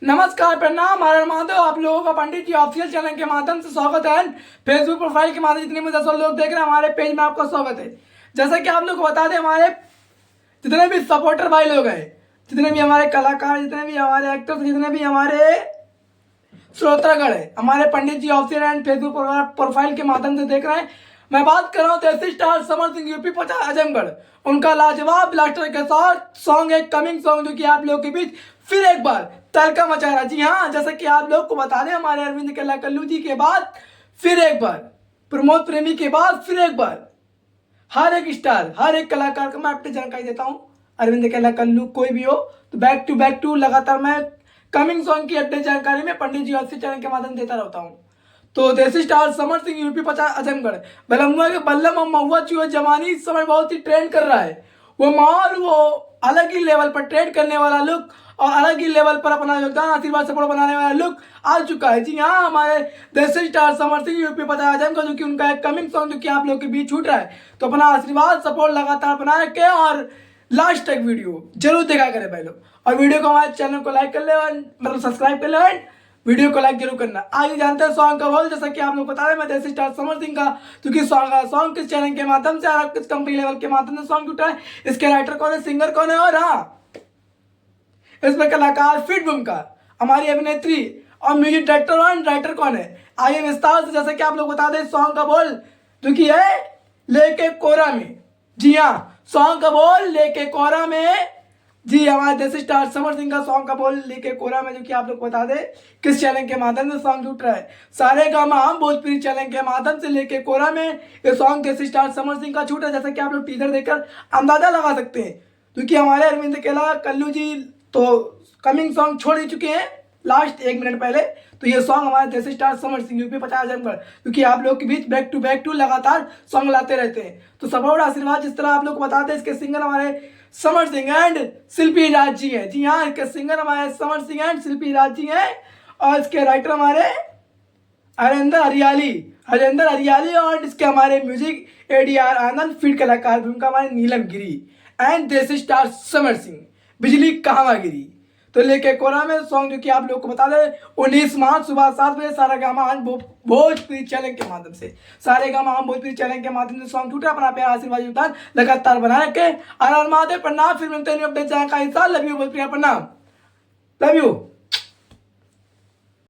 नमस्कार, प्रणाम, हर हर महादेव। आप लोगों का पंडित जी ऑफिशियल चैनल के माध्यम से स्वागत है। फेसबुक प्रोफाइल के माध्यम जितने मुझे सब लोग देख रहे हैं हमारे पेज में आपका स्वागत है। जैसा कि आप लोग को बता दें, हमारे जितने भी सपोर्टर भाई लोग हैं, जितने भी हमारे कलाकार, जितने भी हमारे एक्टर्स, जितने भी हमारे श्रोतागण है, हमारे पंडित जी ऑफिशियल एंड फेसबुक प्रोफाइल के माध्यम से देख रहे हैं। मैं बात कर रहा हूँ देसी स्टार समर सिंह यूपी 50 आजमगढ़। उनका लाजवाब ब्लास्टर के साथ सॉन्ग एक कमिंग सॉन्ग जो कि आप लोगों के बीच फिर एक बार तहलका मचा रहा है। जी हाँ, जैसा कि आप लोग को बता दें, हमारे अरविंद केला कल्लू जी के बाद फिर एक बार, प्रमोद प्रेमी के बाद फिर एक बार, हर एक स्टार, हर एक कलाकार को मैं अपनी जानकारी देता हूँ। अरविंद केला कल्लू कोई भी हो तो बैक टू लगातार मैं कमिंग सॉन्ग की अपडेट जानकारी में पंडित जी ऑफिशियल चैनल के माध्यम देता रहता हूँ। तो देसी स्टार समर सिंह यूपी 50 आजमगढ़ बलमुआ के बल्लम और महुआ चूहे जवानी इस समय बहुत ही ट्रेंड कर रहा है। वो माहौल, वो अलग ही लेवल पर ट्रेंड करने वाला लुक और अलग ही लेवल पर अपना योगदान आशीर्वाद सपोर्ट बनाने वाला लुक आ चुका है। जी हाँ, हमारे देसी स्टार समर सिंह यूपी 50 आजमगढ़ जो कि उनका एक कमिंग सॉन्ग जो कि आप लोग के बीच छूट रहा है, तो अपना आशीर्वाद सपोर्ट लगातार बनाए के और लास्ट तक वीडियो जरूर देखा करें भाई लोग। और वीडियो को, हमारे चैनल को लाइक कर ले और मतलब सब्सक्राइब कर ले, वीडियो को लाइक जरूर करना। आगे जानते हैं सॉन्ग का बोल। जैसा कि आप लोग बता रहे हैं, मैं देसी स्टार समर सिंह का क्योंकि सॉन्ग किस चैनल के माध्यम से और किस कंपनी लेवल के माध्यम से सॉन्ग टूटा है, इसके राइटर कौन है, सिंगर कौन है, और हाँ इसमें कलाकार फिट बुम का हमारी अभिनेत्री और म्यूजिक डायरेक्टर और राइटर कौन है, आइए विस्तार से। जैसे कि आप लोग बता दें, सॉन्ग का बोल जो कि है लेके कोरा में। जी हाँ, सॉन्ग का बोल लेके कोरा में। जी, हमारे देसी स्टार समर सिंह का सॉन्ग का बोल लेके कोरा में जो कि आप लोग बता दें किस चैनल के माध्यम से सॉन्ग छूट रहा है, सारे गामा हम भोजपुरी चैनल के माध्यम से लेके कोरा में ये सॉन्ग देसी स्टार समर सिंह का छूट है। जैसा कि आप लोग टीजर देखकर अंदाजा लगा सकते हैं, क्योंकि हमारे अरविंद केला कल्लू जी तो कमिंग सॉन्ग छोड़ ही चुके हैं लास्ट 1 मिनट पहले। तो ये सॉन्ग हमारे देसी स्टार समर सिंह यूपी 50 आजमगढ़ क्योंकि आप लोग के बीच बैक टू लगातार सॉन्ग लाते रहते हैं, तो सपोर्ट आशीर्वाद जिस तरह आप लोग को बताते हैं। इसके सिंगर हमारे समर सिंह एंड शिल्पी राज जी हैं। जी हाँ, इसके सिंगर हमारे समर सिंह एंड शिल्पी राज जी हैं और इसके राइटर हमारे हरेंद्र हरियाली और इसके हमारे म्यूजिक एडीआर आनंद, फीड कलाकार भी उनका हमारे नीलम गिरी एंड देसी स्टार समर सिंह बिजली कहवा गिरी। तो लेके कोरा में सॉन्ग जो कि आप लोग को बता दें 19 मार्च सुबह 7 बजे सारा गामा भोजपुरी चैनल के माध्यम से, सारे गामा हम भोजपुरी चैनल के माध्यम से सॉन्ग टूटा। अपना प्यार आशीर्वाद योगदान लगातार बना रखे। हर हर महादेव, प्रणाम। फिर मिलते हैं अपडेट जानकारी। लव यू भोजपुरी, प्रणाम, लव यू।